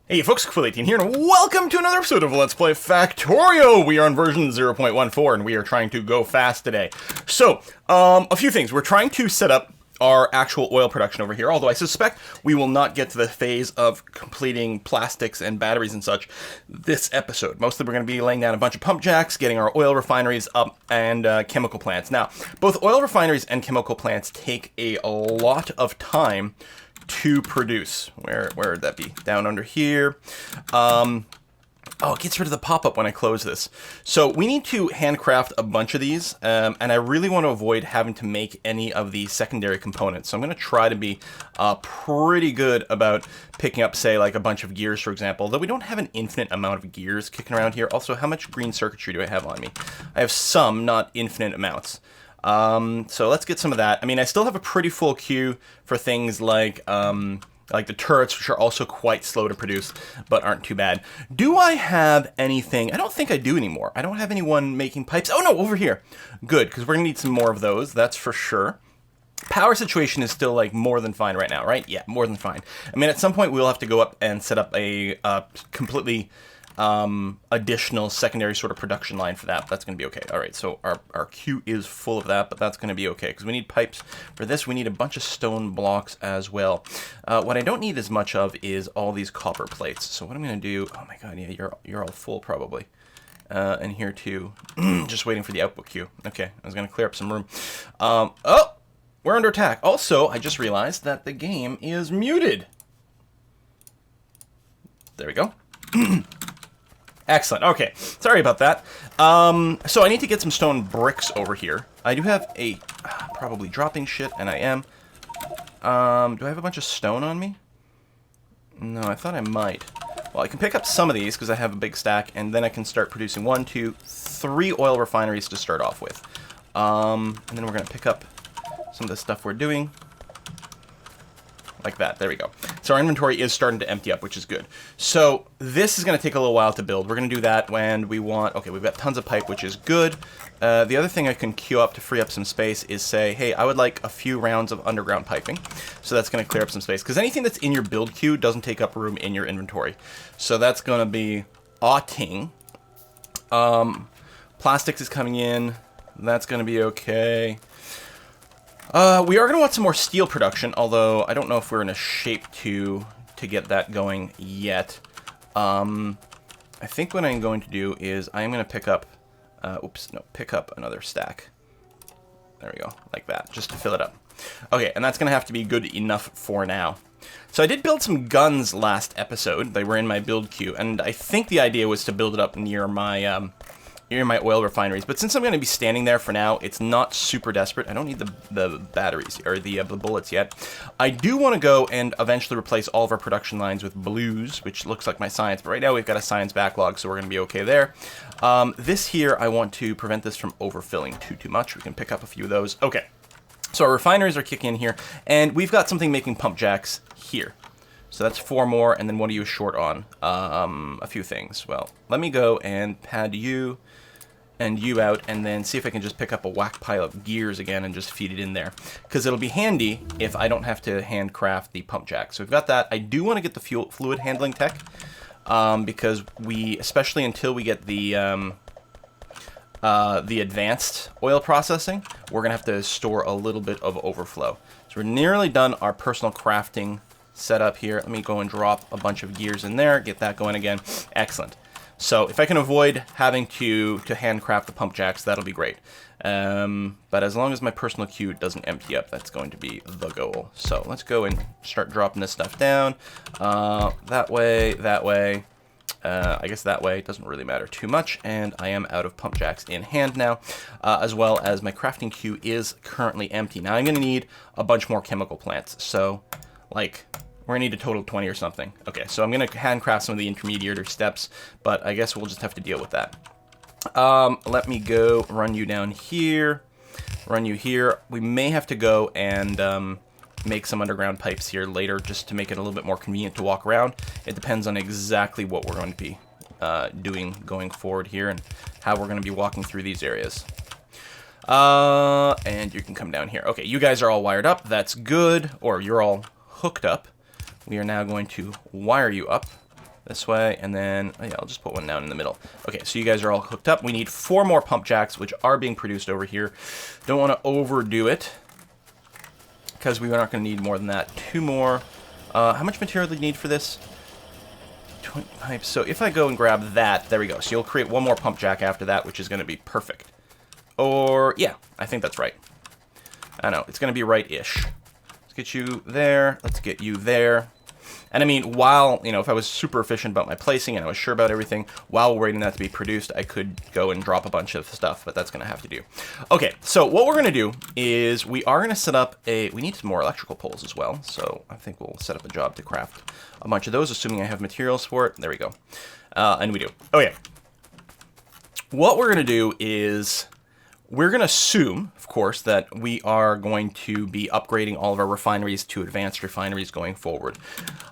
Hey folks, Quill18 here, and welcome to another episode of Let's Play Factorio! We are on version 0.14, and we are trying to go fast today. So, a few things. We're trying to set up our actual oil production over here, although I suspect we will not get to the phase of completing plastics and batteries and such this episode. Mostly we're going to be laying down a bunch of pump jacks, getting our oil refineries up, and chemical plants. Now, both oil refineries and chemical plants take a lot of time to produce. Where would that be? Down under here. Oh, it gets rid of the pop-up when I close this. So we need to handcraft a bunch of these, and I really want to avoid having to make any of the secondary components. So I'm going to try to be pretty good about picking up, say, like a bunch of gears, for example, though we don't have an infinite amount of gears kicking around here. Also, how much green circuitry do I have on me? I have some, not infinite amounts. So let's get some of that. I mean, I still have a pretty full queue for things like the turrets, which are also quite slow to produce, but aren't too bad. Do I have anything? I don't think I do anymore. I don't have anyone making pipes. Oh no, over here. Good, because we're gonna need some more of those, that's for sure. Power situation is still like more than fine right now, right? Yeah, more than fine. I mean, at some point we'll have to go up and set up a completely additional secondary sort of production line for that. That's going to be okay. All right, so our queue is full of that, but that's going to be okay because we need pipes for this. We need a bunch of stone blocks as well. What I don't need as much of is all these copper plates. So what I'm going to do, oh my god, yeah, you're all full probably. And here too, just waiting for the output queue. Okay, I was going to clear up some room. Oh, we're under attack. Also, I just realized that the game is muted. There we go. Excellent. Okay. Sorry about that. So I need to get some stone bricks over here. I do have a... probably dropping shit, and I am. Do I have a bunch of stone on me? No, I thought I might. Well, I can pick up some of these, because I have a big stack, and then I can start producing 1, 2, 3 oil refineries to start off with. And then we're going to pick up some of the stuff we're doing. Like that. There we go. So our inventory is starting to empty up, which is good. So this is going to take a little while to build. We're going to do that when we want... Okay, we've got tons of pipe, which is good. The other thing I can queue up to free up some space is say, hey, I would like a few rounds of underground piping. So that's going to clear up some space. Because anything that's in your build queue doesn't take up room in your inventory. So that's going to be ting. Plastics is coming in. That's going to be okay. We are going to want some more steel production, although I don't know if we're in a shape to get that going yet. I think what I'm going to do is I'm going to pick up, pick up another stack. There we go, like that, just to fill it up. Okay, and that's going to have to be good enough for now. So I did build some guns last episode. They were in my build queue, and I think the idea was to build it up near my oil refineries, but since I'm going to be standing there for now, it's not super desperate. I don't need the batteries, or the bullets yet. I do want to go and eventually replace all of our production lines with blues, which looks like my science, but right now we've got a science backlog, so we're going to be okay there. This here, I want to prevent this from overfilling too much. We can pick up a few of those. Okay, so our refineries are kicking in here, and we've got something making pump jacks here. So that's 4 more, and then what are you short on? A few things. Well, let me go and pad you and you out, and then see if I can just pick up a whack pile of gears again and just feed it in there. Because it'll be handy if I don't have to handcraft the pump jack. So we've got that. I do want to get the fluid handling tech, because especially until we get the advanced oil processing, we're going to have to store a little bit of overflow. So we're nearly done our personal crafting setup here. Let me go and drop a bunch of gears in there, get that going again. Excellent. So if I can avoid having to handcraft the pump jacks, that'll be great. But as long as my personal queue doesn't empty up, that's going to be the goal. So let's go and start dropping this stuff down. That way. I guess that way. It doesn't really matter too much. And I am out of pump jacks in hand now, as well as my crafting queue is currently empty. Now I'm going to need a bunch more chemical plants. So, like... we're going to need a total of 20 or something. Okay, so I'm going to handcraft some of the intermediate steps, but I guess we'll just have to deal with that. Let me go run you down here, run you here. We may have to go and make some underground pipes here later just to make it a little bit more convenient to walk around. It depends on exactly what we're going to be doing going forward here and how we're going to be walking through these areas. And you can come down here. Okay, you guys are all wired up. That's good. Or you're all hooked up. We are now going to wire you up. this way, and then, oh yeah, I'll just put one down in the middle. Okay, so you guys are all hooked up. We need 4 more pump jacks, which are being produced over here. Don't want to overdo it, because we are not going to need more than that. 2 more. How much material do you need for this? 20 pipes. So if I go and grab that, there we go. So you'll create 1 more pump jack after that, which is going to be perfect. Or, yeah, I think that's right. I know, it's going to be right-ish. Let's get you there. Let's get you there. And I mean, while, you know, if I was super efficient about my placing and I was sure about everything, while we're waiting that to be produced, I could go and drop a bunch of stuff, but that's going to have to do. Okay, so what we're going to do is we are going to set up we need some more electrical poles as well, so I think we'll set up a job to craft a bunch of those, assuming I have materials for it. There we go. And we do. Oh, yeah. What we're going to do is we're going to assume, of course, that we are going to be upgrading all of our refineries to advanced refineries going forward.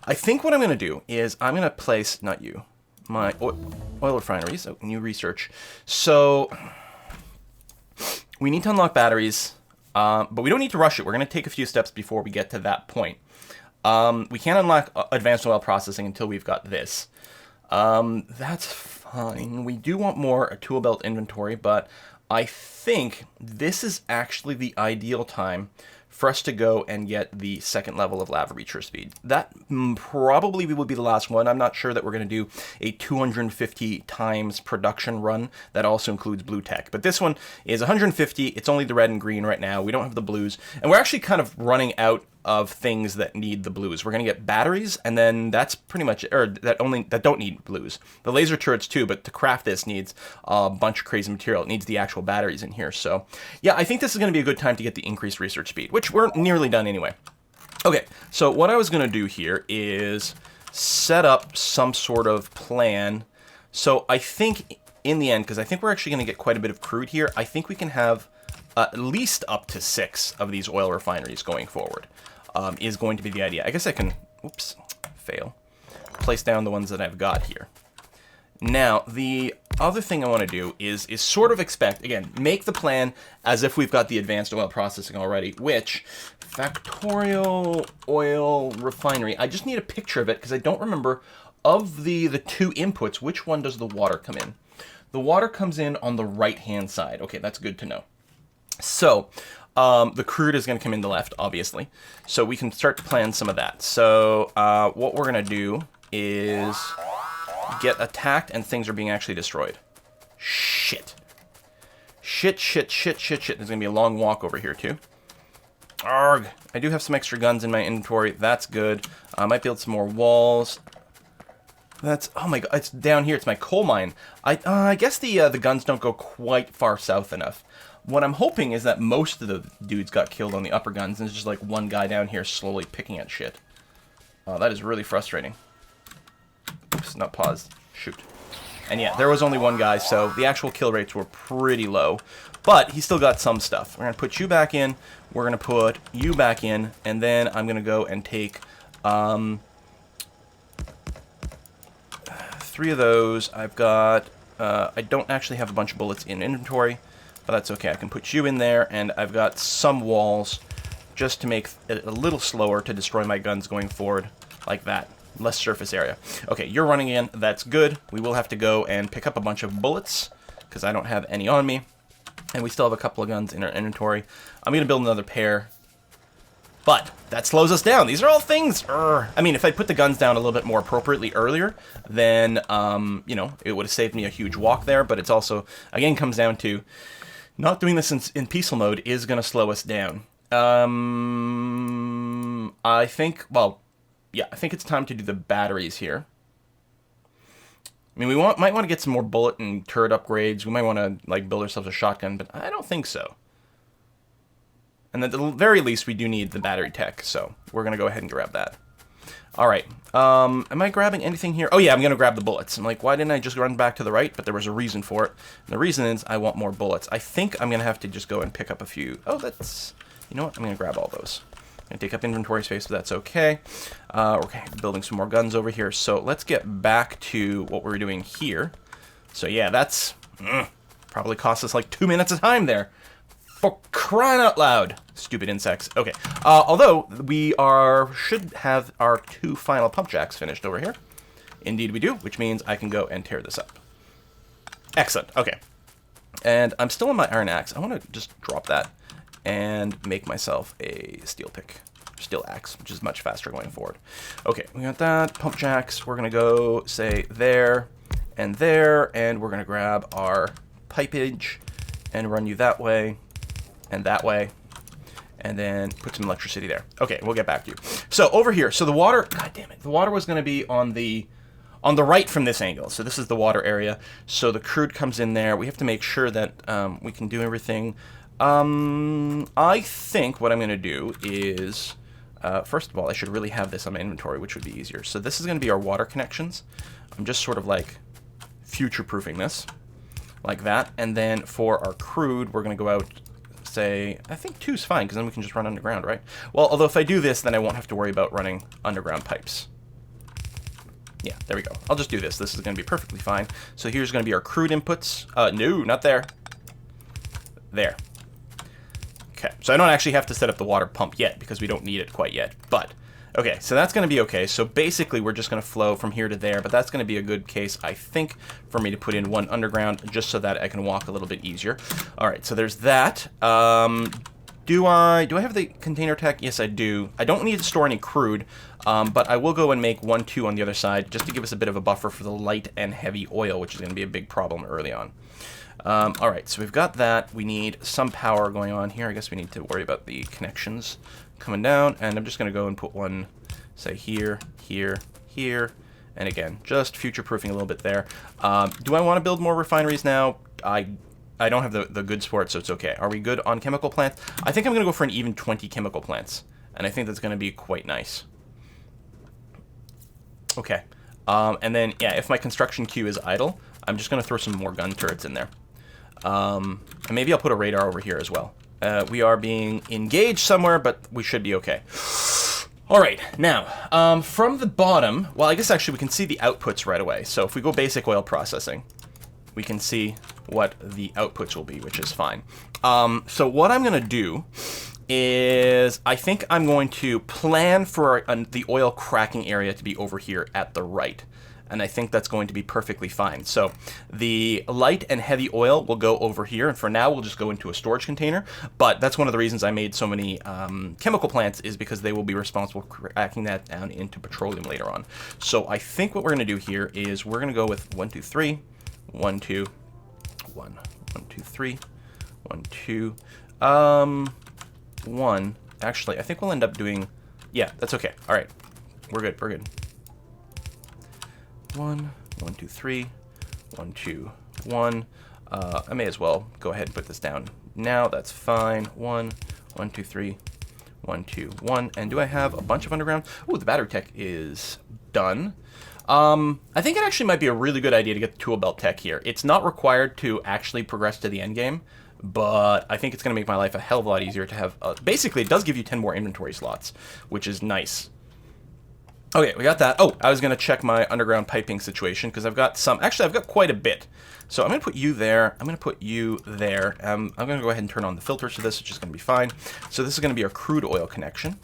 I think what I'm going to do is I'm going to place, not you, my oil refineries, new research. So we need to unlock batteries, but we don't need to rush it. We're going to take a few steps before we get to that point. We can't unlock advanced oil processing until we've got this. That's fine. We do want more tool belt inventory, but I think this is actually the ideal time for us to go and get the 2nd level of lava reacher speed. That probably will be the last one. I'm not sure that we're going to do a 250 times production run that also includes blue tech. But this one is 150. It's only the red and green right now. We don't have the blues. And we're actually kind of running out of things that need the blues. We're going to get batteries, and then that's pretty much, or that don't need blues. The laser turrets too, but to craft this needs a bunch of crazy material. It needs the actual batteries in here. So yeah, I think this is going to be a good time to get the increased research speed, which we're nearly done anyway. Okay, so what I was going to do here is set up some sort of plan. So I think in the end, because I think we're actually going to get quite a bit of crude here, I think we can have at least up to 6 of these oil refineries going forward. Is going to be the idea. I guess I can, oops, fail, place down the ones that I've got here. Now, the other thing I want to do is sort of expect, again, make the plan as if we've got the advanced oil processing already, which, Factorio oil refinery, I just need a picture of it because I don't remember, of the 2 inputs, which one does the water come in? The water comes in on the right-hand side. Okay, that's good to know. So, the crude is going to come in the left, obviously. So we can start to plan some of that. So what we're going to do is get attacked and things are being actually destroyed. Shit. Shit. There's going to be a long walk over here, too. Arrgh. I do have some extra guns in my inventory. That's good. I might build some more walls. That's, oh my god, it's down here. It's my coal mine. I guess the guns don't go quite far south enough. What I'm hoping is that most of the dudes got killed on the upper guns, and it's just like one guy down here slowly picking at shit. Oh, that is really frustrating. Oops, not paused. Shoot. And yeah, there was only one guy, so the actual kill rates were pretty low. But he still got some stuff. We're going to put you back in, we're going to put you back in, and then I'm going to go and take 3 of those. I've got, I don't actually have a bunch of bullets in inventory. But that's okay, I can put you in there, and I've got some walls just to make it a little slower to destroy my guns going forward, like that. Less surface area. Okay, you're running in, that's good. We will have to go and pick up a bunch of bullets, because I don't have any on me. And we still have a couple of guns in our inventory. I'm going to build another pair. But that slows us down. These are all things. I mean, if I put the guns down a little bit more appropriately earlier, then, you know, it would have saved me a huge walk there. But it's also, again, comes down to not doing this in peaceful mode is going to slow us down. I think, well, yeah, I think it's time to do the batteries here. I mean, we might want to get some more bullet and turret upgrades. We might want to, like, build ourselves a shotgun, but I don't think so. And at the very least, we do need the battery tech, so we're going to go ahead and grab that. All right. Am I grabbing anything here? Oh, yeah, I'm going to grab the bullets. I'm like, why didn't I just run back to the right? But there was a reason for it. And the reason is I want more bullets. I think I'm going to have to just go and pick up a few. Oh, that's... You know what? I'm going to grab all those. I'm going to take up inventory space, but that's okay. Okay, building some more guns over here. So let's get back to what we're doing here. So, yeah, that's... probably cost us like 2 minutes of time there. For crying out loud. Stupid insects. Okay. Although, we should have our 2 final pump jacks finished over here. Indeed we do, which means I can go and tear this up. Excellent. Okay. And I'm still on my iron axe. I want to just drop that and make myself a steel pick. Steel axe, which is much faster going forward. Okay, we got that. Pump jacks. We're going to go, say, there, and we're going to grab our pipage and run you that way, and then put some electricity there. Okay, we'll get back to you. So over here, so the water, god damn it, the water was going to be on the right from this angle. So this is the water area. So the crude comes in there. We have to make sure that we can do everything. I think what I'm going to do is, first of all, I should really have this on my inventory, which would be easier. So this is going to be our water connections. I'm just sort of like future-proofing this, like that. And then for our crude, we're going to go out, say, I think 2 is fine, because then we can just run underground, right? Well, although if I do this, then I won't have to worry about running underground pipes. Yeah, there we go. I'll just do this. This is going to be perfectly fine. So here's going to be our crude inputs. No, not there. There. Okay, so I don't actually have to set up the water pump yet, because we don't need it quite yet. But, okay, so that's going to be okay. So basically, we're just going to flow from here to there, but that's going to be a good case, I think, for me to put in 1 underground, just so that I can walk a little bit easier. All right, so there's that. Do I have the container tech? Yes, I do. I don't need to store any crude, but I will go and make 1, 2 on the other side, just to give us a bit of a buffer for the light and heavy oil, which is going to be a big problem early on. All right, so we've got that. We need some power going on here. I guess we need to worry about the connections coming down, and I'm just going to go and put one, say, here, here, here, and again, just future-proofing a little bit there. Do I want to build more refineries now? I don't have the goods for it, so it's okay. Are we good on chemical plants? I think I'm going to go for an even 20 chemical plants, and I think that's going to be quite nice. Okay, and then, yeah, if my construction queue is idle, I'm just going to throw some more gun turrets in there. And maybe I'll put a radar over here as well. We are being engaged somewhere, but we should be okay. All right, now, from the bottom, well, I guess actually we can see the outputs right away. So if we go basic oil processing, we can see what the outputs will be, which is fine. So what I'm going to do is I think I'm going to plan for the oil cracking area to be over here at the right. And I think that's going to be perfectly fine. So the light and heavy oil will go over here, and for now we'll just go into a storage container. But that's one of the reasons I made so many chemical plants, is because they will be responsible for cracking that down into petroleum later on. So I think what we're going to do here is we're going to go with 1, 2, 3, 1, 2, 1, 1, 2, 3, 1, 2, 1. Actually, I think we'll end up doing, yeah, that's okay. All right, we're good, we're good. 1, 1, 2, 3, 1, 2, 1. I may as well go ahead and put this down now. That's fine. 1, 1, 2, 3, 1, 2, 1. And do I have a bunch of underground? Ooh, the battery tech is done. I think it actually might be a really good idea to get the tool belt tech here. It's not required to actually progress to the end game, but I think it's going to make my life a hell of a lot easier to have. Basically, it does give you 10 more inventory slots, which is nice. Okay, we got that. Oh, I was going to check my underground piping situation, because I've got some. Actually, I've got quite a bit. So I'm going to put you there. I'm going to put you there. I'm going to go ahead and turn on the filters for this, which is going to be fine. So this is going to be our crude oil connection.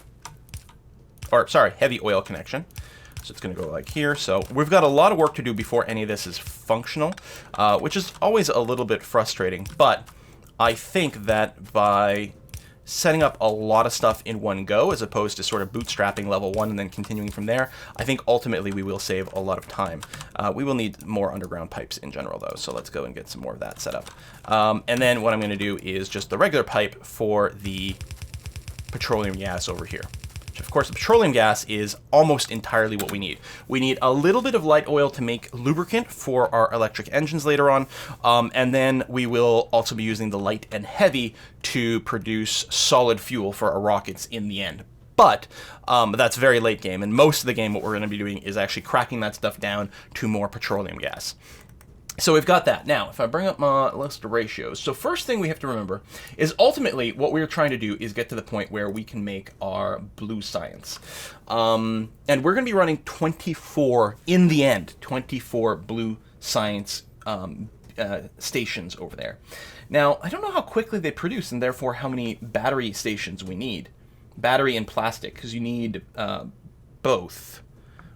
Or, sorry, heavy oil connection. So it's going to go like here. So we've got a lot of work to do before any of this is functional, which is always a little bit frustrating. But I think that by setting up a lot of stuff in one go, as opposed to sort of bootstrapping level 1 and then continuing from there, I think ultimately we will save a lot of time. We will need more underground pipes in general, though, so let's go and get some more of that set up. And then what I'm going to do is just the regular pipe for the petroleum gas over here. Which, of course, the petroleum gas is almost entirely what we need. We need a little bit of light oil to make lubricant for our electric engines later on, and then we will also be using the light and heavy to produce solid fuel for our rockets in the end. But that's very late game, and most of the game what we're going to be doing is actually cracking that stuff down to more petroleum gas. So we've got that. Now, if I bring up my list of ratios, so first thing we have to remember is ultimately what we're trying to do is get to the point where we can make our blue science. And we're going to be running 24, in the end, 24 blue science stations over there. Now, I don't know how quickly they produce and therefore how many battery stations we need. Battery and plastic, because you need both.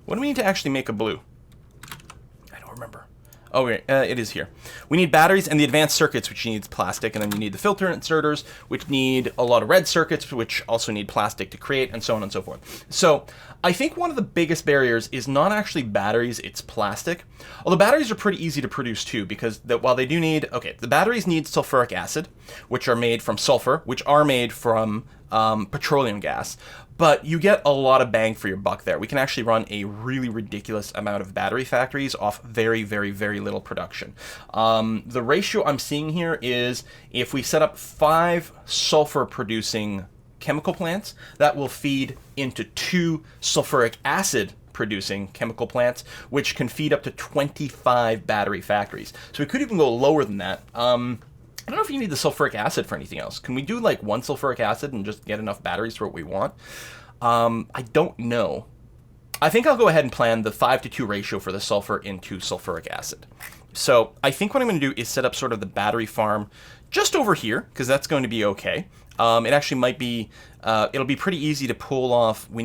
What do we need to actually make a blue? remember. Oh, wait, it is here. We need batteries and the advanced circuits, which needs plastic, and then you need the filter inserters, which need a lot of red circuits, which also need plastic to create, and so on and so forth. So I think one of the biggest barriers is not actually batteries, it's plastic. Although batteries are pretty easy to produce too, because while they do need, okay, the batteries need sulfuric acid, which are made from sulfur, which are made from petroleum gas. But you get a lot of bang for your buck there. We can actually run a really ridiculous amount of battery factories off very, very, very little production. The ratio I'm seeing here is if we set up 5 sulfur-producing chemical plants, that will feed into 2 sulfuric acid-producing chemical plants, which can feed up to 25 battery factories. So we could even go lower than that. I don't know if you need the sulfuric acid for anything else. Can we do like 1 sulfuric acid and just get enough batteries for what we want? I don't know. I think I'll go ahead and plan the 5-to-2 ratio for the sulfur into sulfuric acid. So I think what I'm going to do is set up sort of the battery farm just over here, because that's going to be okay. It actually might be, it'll be pretty easy to pull off. We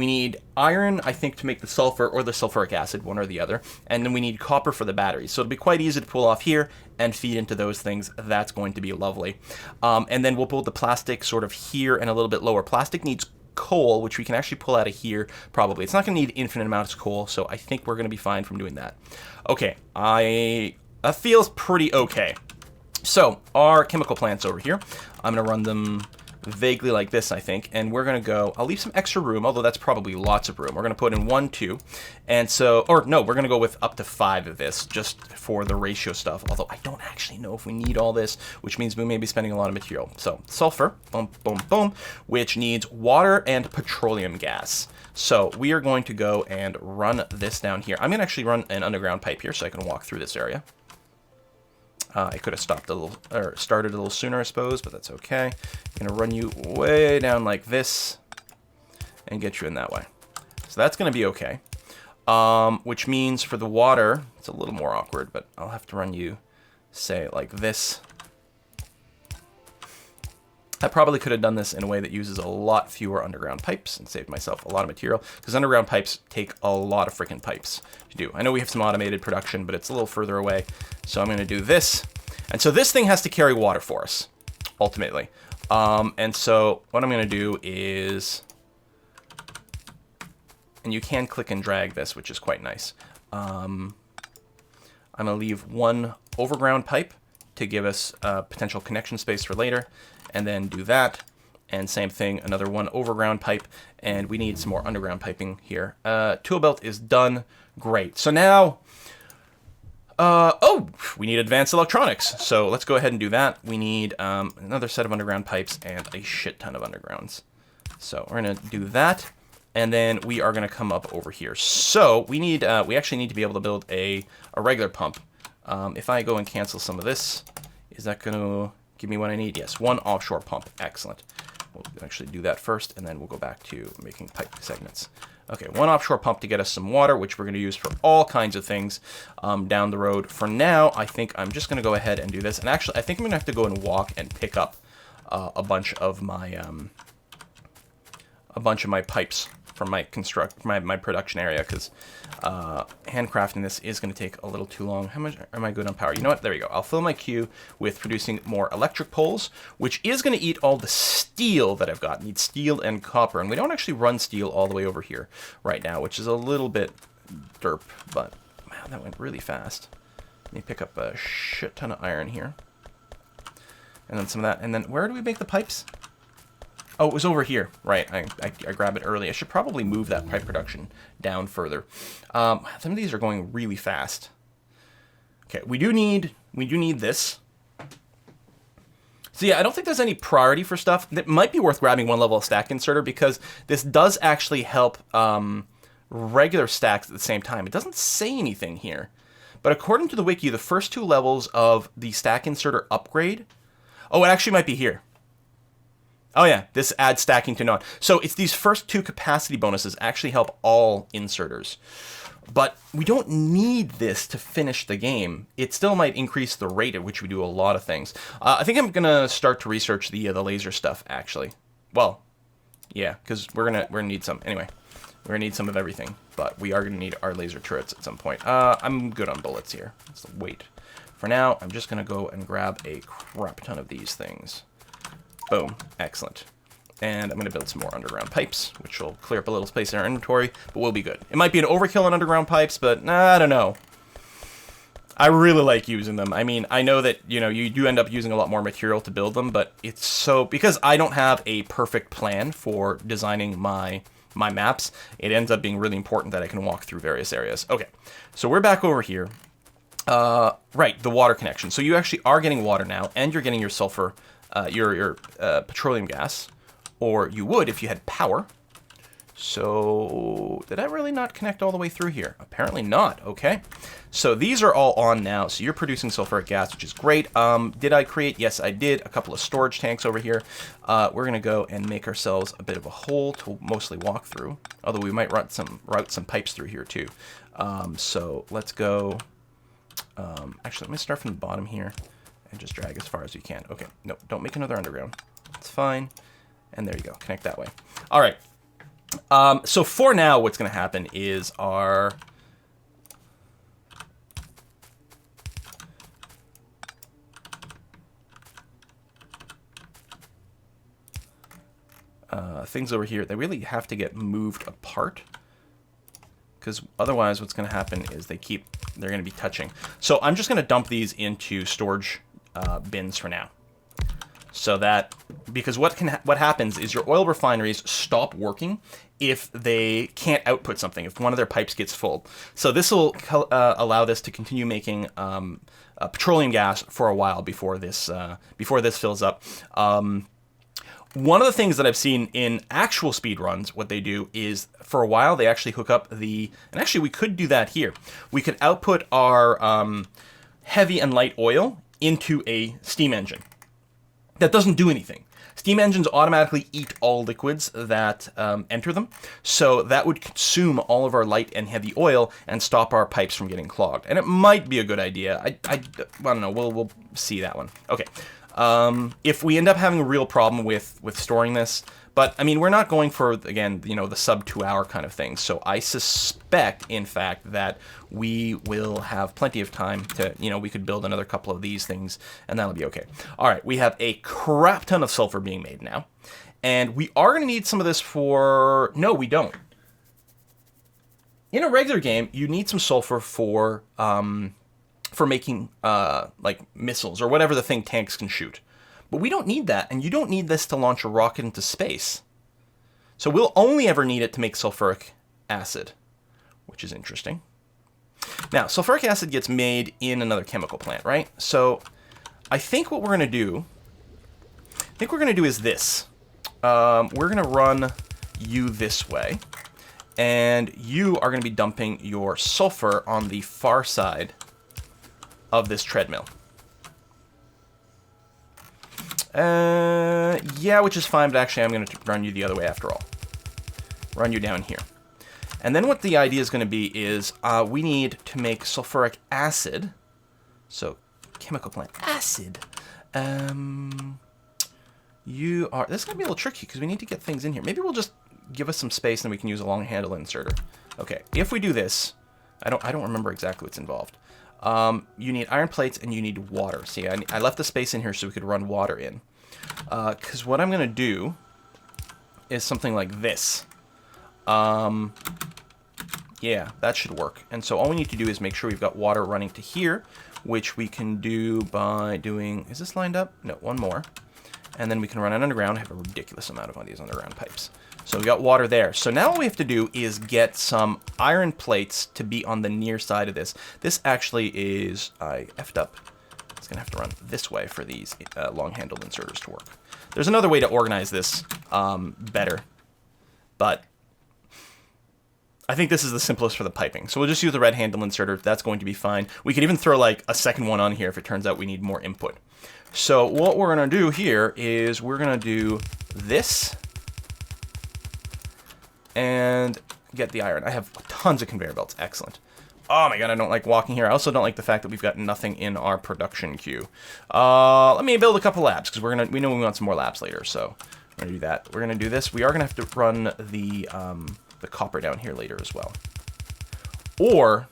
need iron, I think, to make the sulfur or the sulfuric acid, one or the other. And then we need copper for the batteries. So it'll be quite easy to pull off here and feed into those things. That's going to be lovely. And then we'll build the plastic sort of here and a little bit lower. Plastic needs coal, which we can actually pull out of here, probably. It's not going to need infinite amounts of coal, so I think we're going to be fine from doing that. Okay, that feels pretty okay. So our chemical plants over here, I'm going to run them vaguely like this, I think, and we're going to go, I'll leave some extra room, although that's probably lots of room. We're going to put in 1, 2, and so, or no, we're going to go with up to 5 of this, just for the ratio stuff, although I don't actually know if we need all this, which means we may be spending a lot of material. So, sulfur, boom, boom, boom, which needs water and petroleum gas. So, we are going to go and run this down here. I'm going to actually run an underground pipe here so I can walk through this area. I could have stopped a little, or started a little sooner, I suppose, but that's okay. I'm gonna run you way down like this and get you in that way. So that's gonna be okay. Which means for the water, it's a little more awkward, but I'll have to run you, say, like this. I probably could have done this in a way that uses a lot fewer underground pipes and saved myself a lot of material, because underground pipes take a lot of freaking pipes to do. I know we have some automated production, but it's a little further away. So I'm going to do this. And so this thing has to carry water for us, ultimately. And so what I'm going to do is, and you can click and drag this, which is quite nice. I'm going to leave 1 overground pipe to give us potential connection space for later, and then do that, and same thing, another 1 overground pipe, and we need some more underground piping here. Tool belt is done. Great. So now, we need advanced electronics. So let's go ahead and do that. We need another set of underground pipes and a shit ton of undergrounds. So we're gonna do that, and then we are gonna come up over here. So we need, we actually need to be able to build a regular pump. If I go and cancel some of this, is that gonna give me what I need? Yes, 1 offshore pump. Excellent. We'll actually do that first, and then we'll go back to making pipe segments. Okay, 1 offshore pump to get us some water, which we're going to use for all kinds of things down the road. For now, I think I'm just going to go ahead and do this. And actually, I think I'm going to have to go and walk and pick up a bunch of my pipes from my production area, because handcrafting this is going to take a little too long. How much am I good on power? You know what? There we go. I'll fill my queue with producing more electric poles, which is going to eat all the steel that I've got. I need steel and copper, and we don't actually run steel all the way over here right now, which is a little bit derp, but wow, that went really fast. Let me pick up a shit ton of iron here, and then some of that, and then where do we make the pipes? Oh, it was over here. Right, I grabbed it early. I should probably move that pipe production down further. Some of these are going really fast. Okay, we do need this. So yeah, I don't think there's any priority for stuff. It might be worth grabbing 1 level of stack inserter, because this does actually help regular stacks at the same time. It doesn't say anything here, but according to the wiki, the first 2 levels of the stack inserter upgrade. Oh, it actually might be here. Oh yeah, this adds stacking to none. So it's these first 2 capacity bonuses actually help all inserters. But we don't need this to finish the game. It still might increase the rate at which we do a lot of things. I think I'm gonna start to research the laser stuff, actually. Well, yeah, because we're gonna need some anyway. We're going to need some of everything, but we are going to need our laser turrets at some point. I'm good on bullets here. Let's wait. For now, I'm just going to go and grab a crap ton of these things. Boom. Excellent. And I'm going to build some more underground pipes, which will clear up a little space in our inventory, but we'll be good. It might be an overkill on underground pipes, but I don't know. I really like using them. I mean, I know that, you do end up using a lot more material to build them, but it's so... Because I don't have a perfect plan for designing my maps, it ends up being really important that I can walk through various areas. Okay, so we're back over here. Right, the water connection. So you actually are getting water now, and you're getting your sulfur, your petroleum gas, or you would if you had power. So, did I really not connect all the way through here? Apparently not, okay. So these are all on now, so you're producing sulfuric gas, which is great. Did I create? Yes, I did. A couple of storage tanks over here. We're going to go and make ourselves a bit of a hole to mostly walk through, although we might route some pipes through here too. So let's go... actually, let me start from the bottom here and just drag as far as you can. Okay, no, don't make another underground. It's fine. And there you go, connect that way. All right. So for now, what's going to happen is our... things over here, they really have to get moved apart. Because otherwise what's going to happen is they're going to be touching. So I'm just going to dump these into storage bins for now. So that, because what happens is your oil refineries stop working if they can't output something, if one of their pipes gets full. So this will allow this to continue making petroleum gas for a while before this fills up. One of the things that I've seen in actual speed runs, what they do is, for a while, they actually hook up and actually we could do that here. We could output our heavy and light oil into a steam engine. That doesn't do anything. Steam engines automatically eat all liquids that enter them, so that would consume all of our light and heavy oil and stop our pipes from getting clogged. And it might be a good idea. I don't know. We'll see that one. Okay. If we end up having a real problem with storing this, but I mean, we're not going for, again, the sub 2 hour kind of thing. So I suspect, in fact, that we will have plenty of time to, we could build another couple of these things and that'll be okay. All right. We have a crap ton of sulfur being made now, and we are going to need some of this for, no, we don't. In a regular game, you need some sulfur for making like missiles or whatever the thing tanks can shoot. But we don't need that, and you don't need this to launch a rocket into space. So we'll only ever need it to make sulfuric acid, which is interesting. Now, sulfuric acid gets made in another chemical plant, right? So I think what we're going to do, is this. We're going to run you this way, and you are going to be dumping your sulfur on the far side of this treadmill. Yeah, which is fine, but actually I'm going to run you the other way after all. Run you down here. And then what the idea is going to be is we need to make sulfuric acid. So, chemical plant acid. This is going to be a little tricky because we need to get things in here. Maybe we'll just give us some space and we can use a long handle inserter. Okay, if we do this, I don't remember exactly what's involved. You need iron plates and you need water. See, I left the space in here so we could run water in. Because what I'm going to do is something like this. Yeah, that should work. And so all we need to do is make sure we've got water running to here, which we can do by doing... Is this lined up? No, one more. And then we can run it underground. I have a ridiculous amount of these underground pipes. So we got water there. So now what we have to do is get some iron plates to be on the near side of this. This actually is... I effed up. It's going to have to run this way for these long-handled inserters to work. There's another way to organize this better. But I think this is the simplest for the piping. So we'll just use the red handle inserter. That's going to be fine. We could even throw like a second one on here if it turns out we need more input. So what we're going to do here is we're going to do this and get the iron. I have tons of conveyor belts. Excellent. Oh my god, I don't like walking here. I also don't like the fact that we've got nothing in our production queue. Let me build a couple labs because we know we want some more labs later. So we're going to do that. We're going to do this. We are going to have to run the the copper down here later as well. Or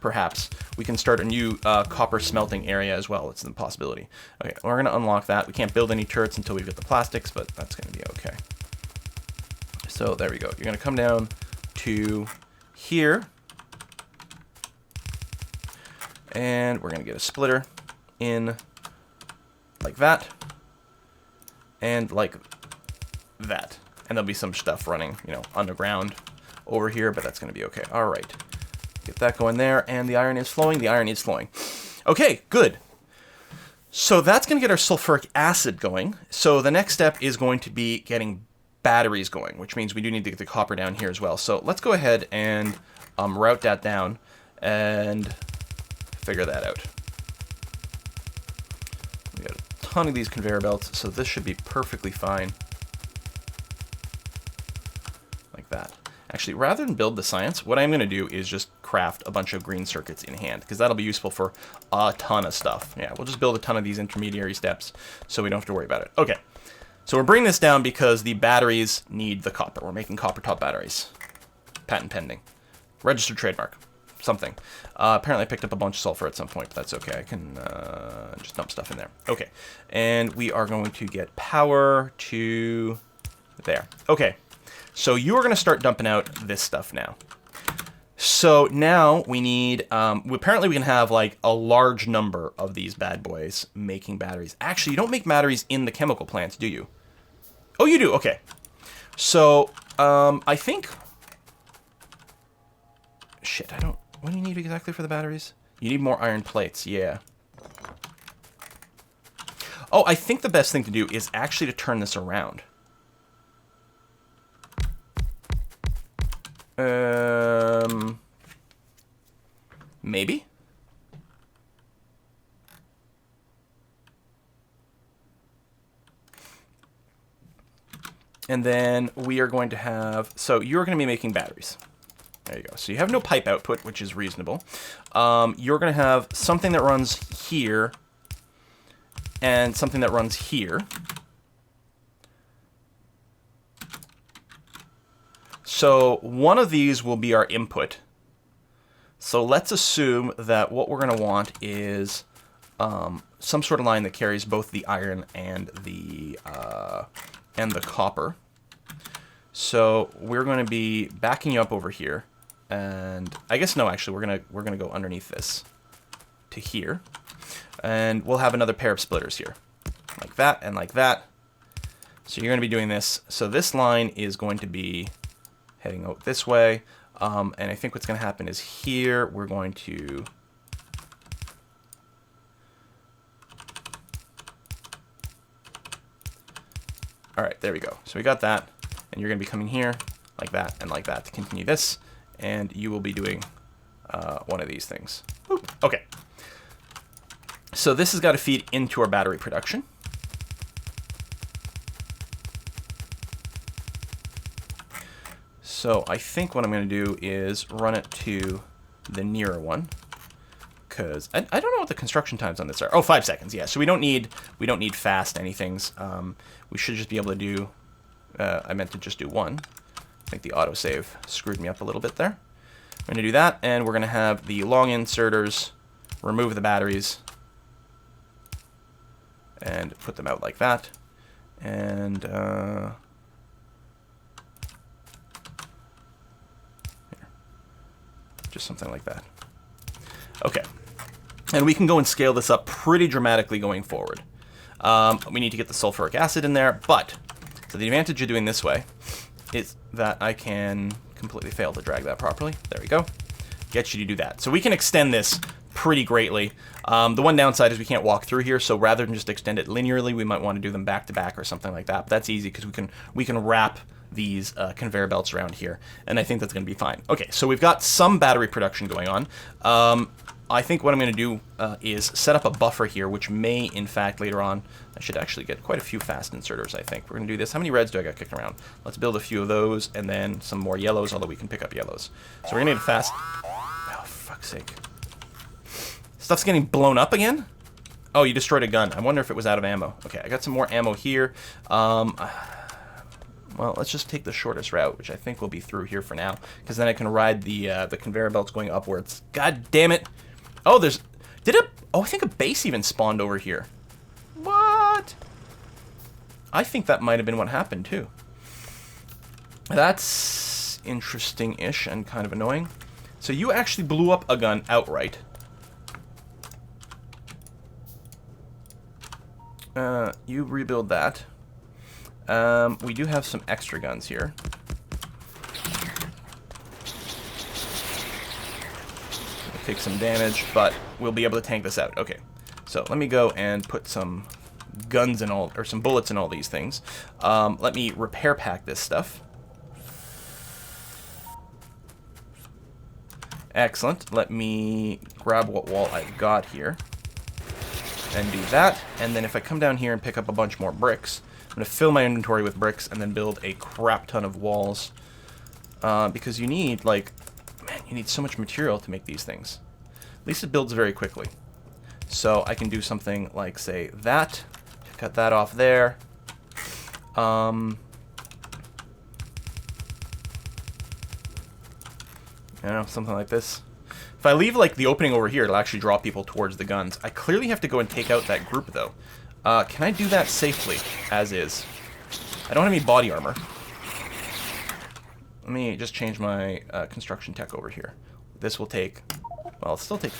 perhaps we can start a new copper smelting area as well. It's a possibility. Okay, we're going to unlock that. We can't build any turrets until we get the plastics, but that's going to be okay. So there we go. You're going to come down to here. And we're going to get a splitter in like that. And like that. And there'll be some stuff running, you know, underground over here, but that's going to be okay. All right. Get that going there, and the iron is flowing. The iron is flowing. Okay, good. So that's going to get our sulfuric acid going. So the next step is going to be getting batteries going, which means we do need to get the copper down here as well. So let's go ahead and route that down and figure that out. We got a ton of these conveyor belts, so this should be perfectly fine. Like that. Actually, rather than build the science, what I'm going to do is just craft a bunch of green circuits in hand, because that'll be useful for a ton of stuff. Yeah, we'll just build a ton of these intermediary steps so we don't have to worry about it. Okay, so we're bringing this down because the batteries need the copper. We're making copper top batteries. Patent pending. Registered trademark. Something. Apparently I picked up a bunch of sulfur at some point, but that's okay. I can just dump stuff in there. Okay, and we are going to get power to there. Okay. So you are going to start dumping out this stuff now. So now we need, apparently we can have like a large number of these bad boys making batteries. Actually, you don't make batteries in the chemical plants, do you? Oh, you do. Okay. So I think, shit, what do you need exactly for the batteries? You need more iron plates. Yeah. Oh, I think the best thing to do is actually to turn this around. Maybe? And then we are going to have, so you're going to be making batteries. There you go. So you have no pipe output, which is reasonable. You're going to have something that runs here and something that runs here. So one of these will be our input. So let's assume that what we're going to want is some sort of line that carries both the iron and the copper. So we're going to be backing you up over here, and I guess no, actually we're gonna go underneath this to here, and we'll have another pair of splitters here, like that and like that. So you're going to be doing this. So this line is going to be heading out this way, and I think what's going to happen is here we're going to all right, there we go. So we got that, and you're going to be coming here like that and like that to continue this, and you will be doing one of these things. Oop. Okay, so this has got to feed into our battery production. So I think what I'm going to do is run it to the nearer one, because I don't know what the construction times on this are. Oh, 5 seconds. Yeah. So we don't need fast anythings. We should just be able to do. I meant to just do one. I think the autosave screwed me up a little bit there. I'm going to do that, and we're going to have the long inserters remove the batteries and put them out like that, and just something like that. Okay, and we can go and scale this up pretty dramatically going forward. We need to get the sulfuric acid in there, but so the advantage of doing this way is that I can completely fail to drag that properly. There we go. Get you to do that. So we can extend this pretty greatly. The one downside is we can't walk through here, so rather than just extend it linearly, we might want to do them back to back or something like that. But that's easy because we can wrap these conveyor belts around here, and I think that's going to be fine. Okay, so we've got some battery production going on. I think what I'm going to do is set up a buffer here, which may, in fact, later on, I should actually get quite a few fast inserters, I think. We're going to do this. How many reds do I got kicking around? Let's build a few of those, and then some more yellows, although we can pick up yellows. So we're going to need a fast... Oh, fuck's sake. Stuff's getting blown up again? Oh, you destroyed a gun. I wonder if it was out of ammo. Okay, I got some more ammo here. Well, let's just take the shortest route, which I think will be through here for now, because then I can ride the conveyor belts going upwards. God damn it! Oh, there's... Oh, I think a base even spawned over here. What? I think that might have been what happened, too. That's interesting-ish and kind of annoying. So you actually blew up a gun outright. You rebuild that. We do have some extra guns here. Take some damage, but we'll be able to tank this out. Okay, so let me go and put some guns in all, or some bullets in all these things. Let me repair pack this stuff. Excellent. Let me grab what wall I've got here and do that. And then if I come down here and pick up a bunch more bricks, I'm going to fill my inventory with bricks and then build a crap ton of walls. Because you need, like, man, you need so much material to make these things. At least it builds very quickly. So I can do something like, say, that. Cut that off there. I don't know, something like this. If I leave, like, the opening over here, it'll actually draw people towards the guns. I clearly have to go and take out that group, though. Can I do that safely, as is? I don't have any body armor. Let me just change my construction tech over here. This will take... Well, it'll still take...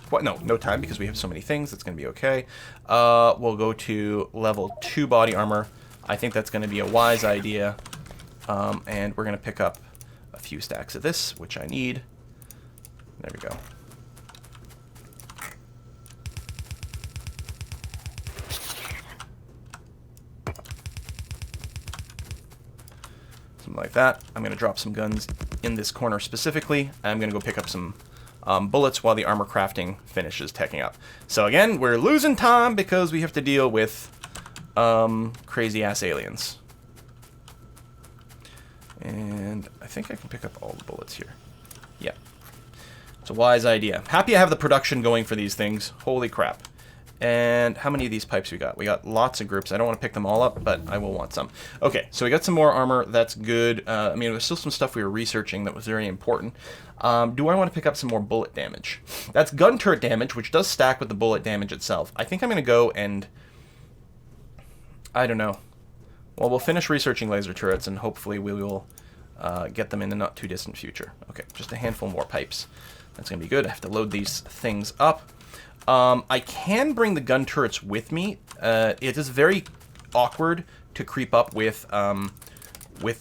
what? No time, because we have so many things. It's going to be okay. We'll go to level 2 body armor. I think that's going to be a wise idea. And we're going to pick up a few stacks of this, which I need. There we go. Something like that. I'm going to drop some guns in this corner specifically. I'm going to go pick up some bullets while the armor crafting finishes teching up. So again, we're losing time because we have to deal with crazy-ass aliens. And I think I can pick up all the bullets here. Yeah. It's a wise idea. Happy I have the production going for these things. Holy crap. And how many of these pipes we got? We got lots of groups. I don't want to pick them all up, but I will want some. Okay, so we got some more armor. That's good. I mean, there's still some stuff we were researching that was very important. Do I want to pick up some more bullet damage? That's gun turret damage, which does stack with the bullet damage itself. I think I'm going to go and... I don't know. Well, we'll finish researching laser turrets, and hopefully we will get them in the not-too-distant future. Okay, just a handful more pipes. That's going to be good. I have to load these things up. I can bring the gun turrets with me. It is very awkward to creep up with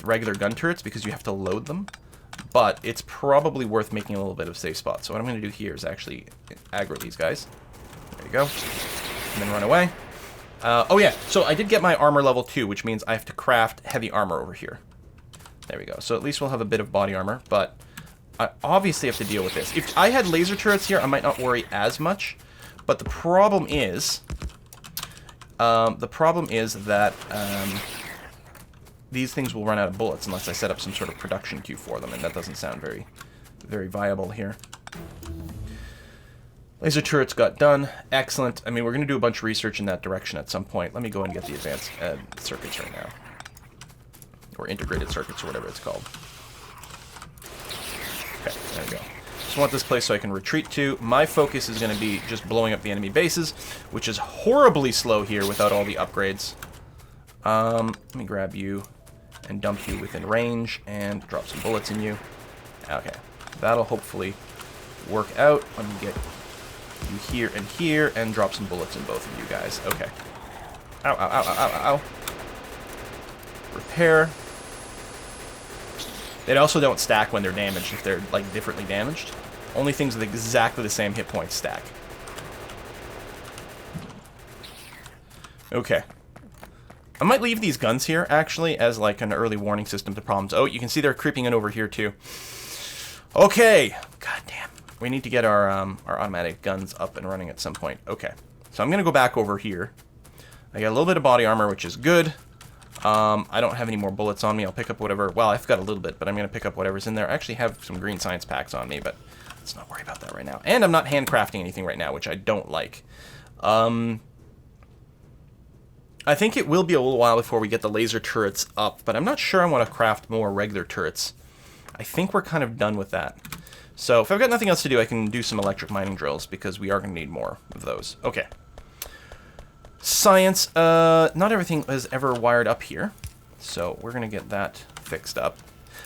regular gun turrets because you have to load them. But it's probably worth making a little bit of safe spot. So what I'm going to do here is actually aggro these guys. There you go. And then run away. Oh yeah, so I did get my armor level 2, which means I have to craft heavy armor over here. There we go. So at least we'll have a bit of body armor, but I obviously have to deal with this. If I had laser turrets here, I might not worry as much. But the problem is that these things will run out of bullets unless I set up some sort of production queue for them, and that doesn't sound very, very viable here. Laser turrets got done. Excellent. I mean, we're going to do a bunch of research in that direction at some point. Let me go and get the advanced circuits right now. Or integrated circuits, or whatever it's called. Okay, there we go. Just want this place so I can retreat to. My focus is going to be just blowing up the enemy bases, which is horribly slow here without all the upgrades. Let me grab you and dump you within range and drop some bullets in you. Okay, that'll hopefully work out. Let me get you here and drop some bullets in both of you guys. Okay. Ow, ow, ow, ow, ow, ow. Repair. They also don't stack when they're damaged if they're, like, differently damaged. Only things with exactly the same hit points stack. Okay. I might leave these guns here, actually, as, like, an early warning system to problems. Oh, you can see they're creeping in over here, too. Okay. God damn. We need to get our automatic guns up and running at some point. Okay. So I'm going to go back over here. I got a little bit of body armor, which is good. I don't have any more bullets on me. I'll pick up whatever... Well, I've got a little bit, but I'm going to pick up whatever's in there. I actually have some green science packs on me, but let's not worry about that right now. And I'm not handcrafting anything right now, which I don't like. I I think it will be a little while before we get the laser turrets up, but I'm not sure I want to craft more regular turrets. I think we're kind of done with that. So if I've got nothing else to do, I can do some electric mining drills, because we are going to need more of those. Okay. Science. Not everything is ever wired up here, so we're going to get that fixed up.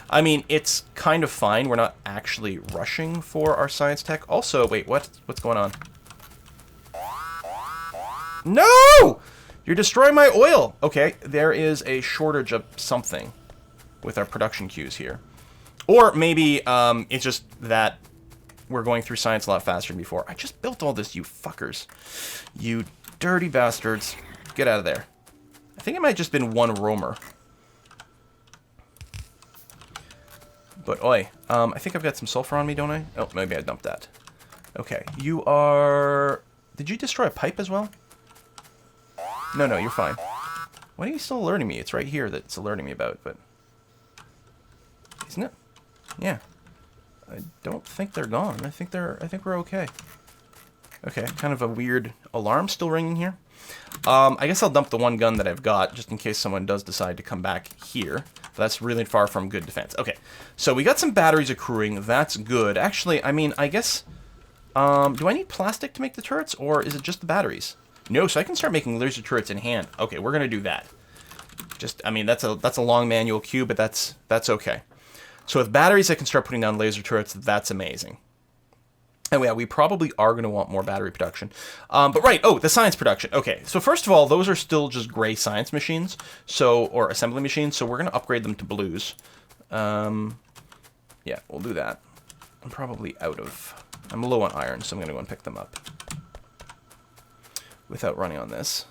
I mean, it's kind of fine. We're not actually rushing for our science tech. Also, wait, what's going on? No! You're destroying my oil! Okay, there is a shortage of something with our production queues here. Or maybe it's just that we're going through science a lot faster than before. I just built all this, you fuckers. You dirty bastards. Get out of there. I think it might have just been one roamer. But, oi. I think I've got some sulfur on me, don't I? Oh, maybe I dumped that. Okay, you are... Did you destroy a pipe as well? No, you're fine. Why are you still alerting me? It's right here that it's alerting me about, but... Isn't it? Yeah. I don't think they're gone. I think we're okay. Okay, kind of a weird alarm still ringing here. I guess I'll dump the one gun that I've got, just in case someone does decide to come back here. That's really far from good defense. Okay, so we got some batteries accruing. That's good. Actually, I mean, I guess... do I need plastic to make the turrets, or is it just the batteries? No, so I can start making laser turrets in hand. Okay, we're gonna do that. Just, I mean, that's a long manual queue, but that's okay. So with batteries, I can start putting down laser turrets. That's amazing. And yeah, we probably are going to want more battery production. But right, oh, the science production. Okay, so first of all, those are still just gray science machines, so or assembly machines, so we're going to upgrade them to blues. Yeah, we'll do that. I'm probably out of... I'm low on iron, so I'm going to go and pick them up without running on this.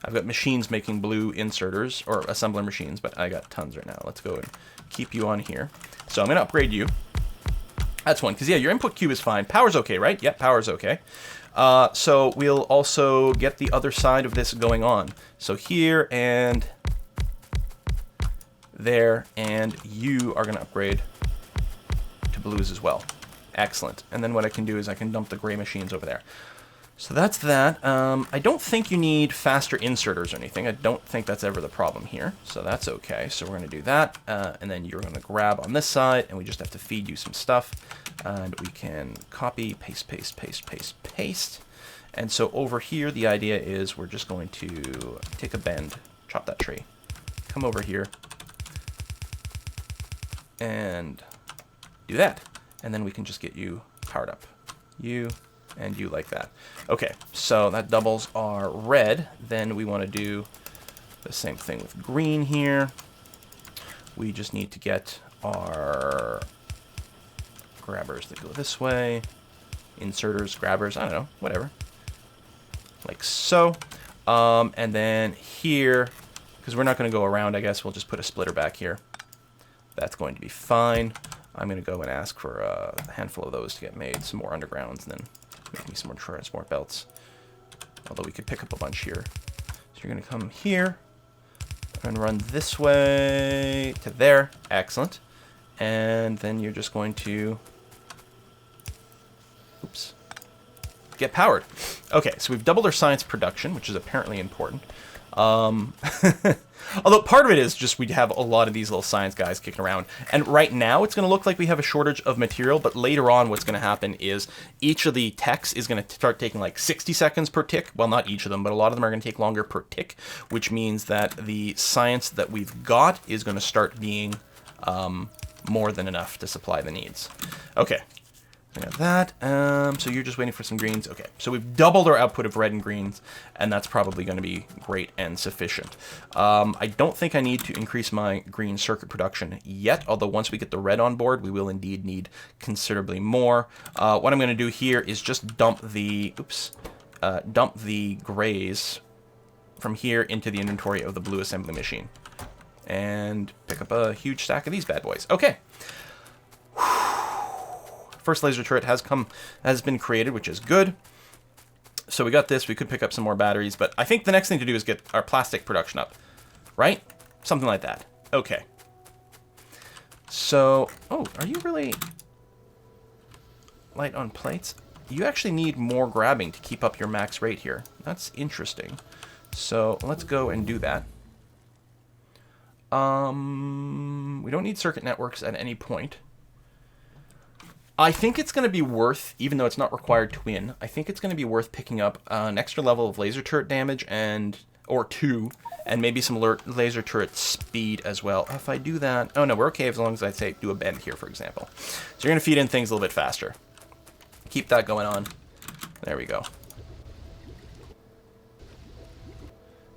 I've got machines making blue inserters, or assembler machines, but I got tons right now. Let's go and keep you on here. So I'm going to upgrade you. That's one, because yeah, your input cube is fine. Power's okay, right? Yep, power's okay. So we'll also get the other side of this going on. So here and there, and you are going to upgrade to blues as well. Excellent. And then what I can do is I can dump the gray machines over there. So that's that. I don't think you need faster inserters or anything. I don't think that's ever the problem here. So that's okay. So we're going to do that. And then you're going to grab on this side, and we just have to feed you some stuff. And we can copy, paste, paste, paste, paste, paste. And so over here, the idea is we're just going to take a bend, chop that tree, come over here, and do that. And then we can just get you powered up. You... and you like that. Okay, so that doubles our red. Then we want to do the same thing with green here. We just need to get our grabbers that go this way. Inserters, grabbers, I don't know, whatever. Like so. And then here, because we're not going to go around, I guess we'll just put a splitter back here. That's going to be fine. I'm going to go and ask for a handful of those to get made, some more undergrounds, and then make me some more transport belts. Although we could pick up a bunch here. So you're going to come here and run this way to there. Excellent. And then you're just going to... oops. Get powered. Okay, so we've doubled our science production, which is apparently important. Although part of it is just we have a lot of these little science guys kicking around. And right now it's going to look like we have a shortage of material, but later on what's going to happen is each of the techs is going to start taking like 60 seconds per tick. Well, not each of them, but a lot of them are going to take longer per tick, which means that the science that we've got is going to start being more than enough to supply the needs. Okay. I got that. So you're just waiting for some greens. Okay, so we've doubled our output of red and greens, and that's probably going to be great and sufficient. I don't think I need to increase my green circuit production yet, although once we get the red on board, we will indeed need considerably more. What I'm going to do here is just dump the grays from here into the inventory of the blue assembly machine, and pick up a huge stack of these bad boys. Okay. First laser turret has been created, which is good. So we got this. We could pick up some more batteries, but I think the next thing to do is get our plastic production up, right? Something like that. Okay. So, oh, are you really light on plates? You actually need more grabbing to keep up your max rate here. That's interesting. So let's go and do that. We don't need circuit networks at any point. I think it's going to be worth, even though it's not required to win, I think it's going to be worth picking up an extra level of laser turret damage or 2, and maybe some laser turret speed as well. If I do that, oh no, we're okay as long as I say do a bend here, for example. So you're going to feed in things a little bit faster. Keep that going on. There we go.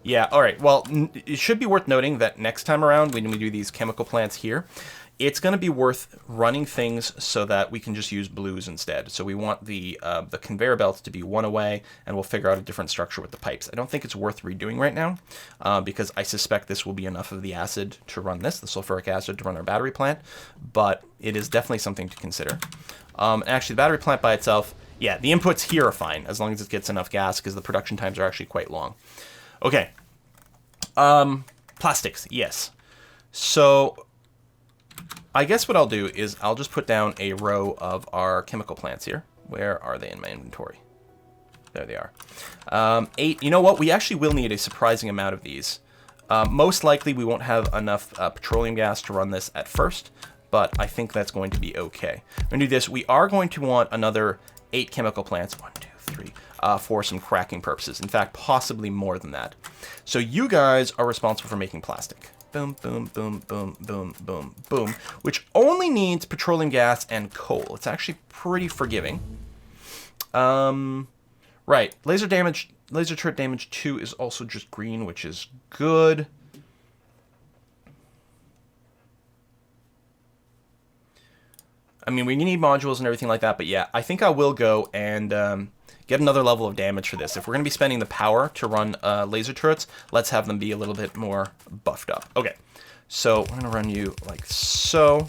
Yeah, all right. Well, it should be worth noting that next time around, when we do these chemical plants here, it's going to be worth running things so that we can just use blues instead. So we want the conveyor belts to be one away, and we'll figure out a different structure with the pipes. I don't think it's worth redoing right now because I suspect this will be enough of the acid to run this, the sulfuric acid, to run our battery plant, but it is definitely something to consider. Actually, the battery plant by itself, yeah, the inputs here are fine as long as it gets enough gas because the production times are actually quite long. Okay. Plastics, yes. So I guess what I'll do is I'll just put down a row of our chemical plants here. Where are they in my inventory? There they are. 8. You know what? We actually will need a surprising amount of these. Most likely we won't have enough petroleum gas to run this at first, but I think that's going to be okay. We're going to do this. We are going to want another 8 chemical plants. 1, 2, 3. For some cracking purposes. In fact, possibly more than that. So you guys are responsible for making plastic. Boom, boom, boom, boom, boom, boom, boom. Which only needs petroleum gas and coal. It's actually pretty forgiving. Right. Laser turret damage 2 is also just green, which is good. I mean, we need modules and everything like that, but yeah, I think I will go and get another level of damage for this. If we're going to be spending the power to run laser turrets, let's have them be a little bit more buffed up. Okay, so we're going to run you like so.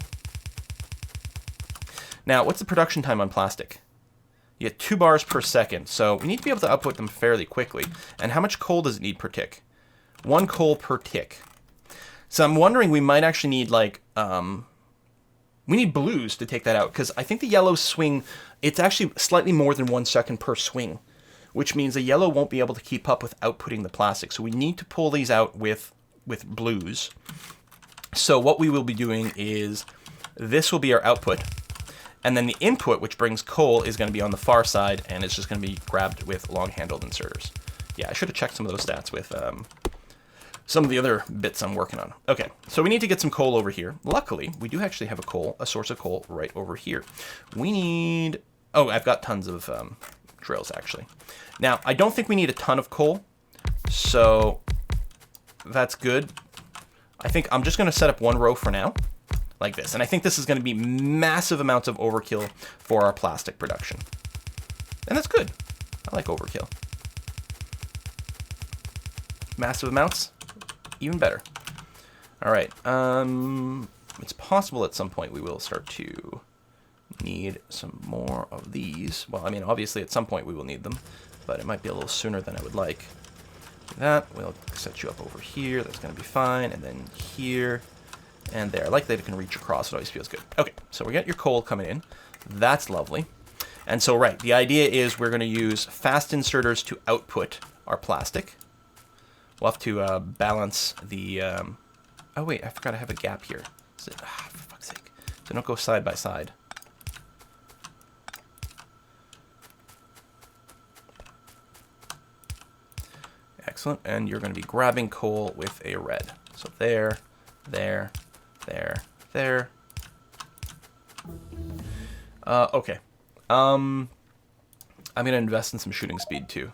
Now, what's the production time on plastic? You get 2 bars per second, so we need to be able to output them fairly quickly. And how much coal does it need per tick? 1 coal per tick. So I'm wondering we might actually need like... we need blues to take that out, because I think the yellows swing, it's actually slightly more than 1 second per swing, which means the yellow won't be able to keep up with outputting the plastic. So we need to pull these out with blues. So what we will be doing is, this will be our output, and then the input, which brings coal, is going to be on the far side, and it's just going to be grabbed with long-handled inserters. Yeah, I should have checked some of those stats with... some of the other bits I'm working on. Okay, so we need to get some coal over here. Luckily, we do actually have a source of coal right over here. We need... Oh, I've got tons of drills, actually. Now, I don't think we need a ton of coal, so that's good. I think I'm just going to set up 1 row for now, like this. And I think this is going to be massive amounts of overkill for our plastic production. And that's good. I like overkill. Massive amounts. Even better. All right. It's possible at some point we will start to need some more of these. Well, I mean, obviously at some point we will need them, but it might be a little sooner than I would like. Do that. We'll set you up over here. That's going to be fine. And then here and there. I like that it can reach across. It always feels good. Okay, so we got your coal coming in. That's lovely. And so, right, the idea is we're going to use fast inserters to output our plastic. We'll have to balance the... Oh, wait, I forgot I have a gap here. For fuck's sake. So don't go side by side. Excellent. And you're going to be grabbing coal with a red. So there, there, there, there. Okay. I'm going to invest in some shooting speed, too.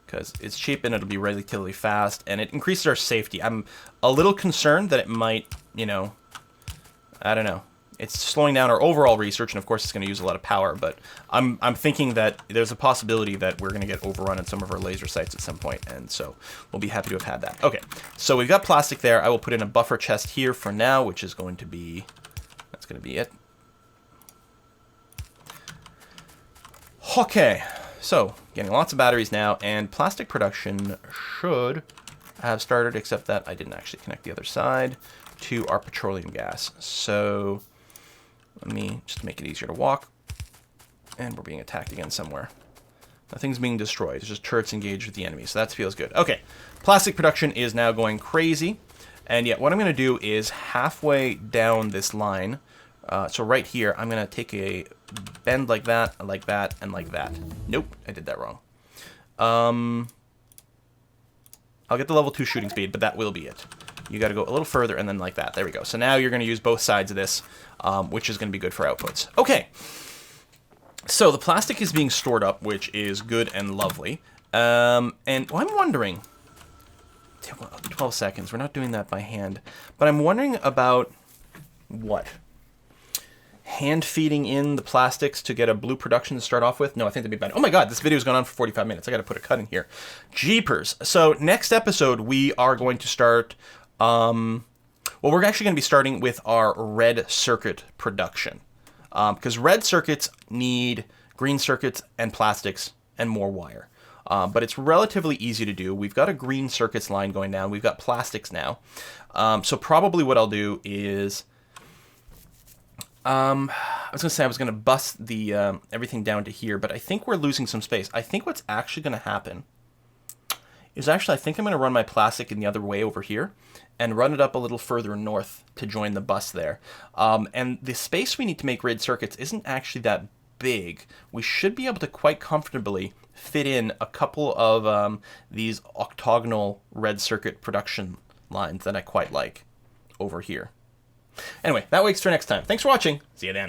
Because it's cheap and it'll be relatively fast, and it increases our safety. I'm a little concerned that it might, you know, I don't know. It's slowing down our overall research, and of course it's going to use a lot of power, but I'm thinking that there's a possibility that we're going to get overrun at some of our laser sites at some point, and so we'll be happy to have had that. Okay, so we've got plastic there. I will put in a buffer chest here for now, which is going to be, that's going to be it. Okay. So, getting lots of batteries now, and plastic production should have started, except that I didn't actually connect the other side to our petroleum gas. So, let me just make it easier to walk. And we're being attacked again somewhere. Nothing's being destroyed. It's just turrets engaged with the enemy, so that feels good. Okay, plastic production is now going crazy. And yet what I'm going to do is halfway down this line, so right here, I'm going to take a bend like that, and like that, and like that. Nope, I did that wrong. I'll get the level 2 shooting speed, but that will be it. You got to go a little further and then like that. There we go. So now you're going to use both sides of this, which is going to be good for outputs. Okay. So the plastic is being stored up, which is good and lovely. And well, I'm wondering... 12 seconds. We're not doing that by hand. But I'm wondering about... what? Hand feeding in the plastics to get a blue production to start off with? No, I think that'd be bad. Oh my god, this video's gone on for 45 minutes. I gotta put a cut in here. Jeepers. So next episode, we are going to start... well, we're actually going to be starting with our red circuit production. Because red circuits need green circuits and plastics and more wire. But it's relatively easy to do. We've got a green circuits line going down. We've got plastics now. So probably what I'll do is... I was going to say I was going to bust the everything down to here, but I think we're losing some space. I think what's actually going to happen is I think I'm going to run my plastic in the other way over here and run it up a little further north to join the bus there. And the space we need to make red circuits isn't actually that big. We should be able to quite comfortably fit in a couple of these octagonal red circuit production lines that I quite like over here. Anyway, that waits for next time. Thanks for watching. See you then.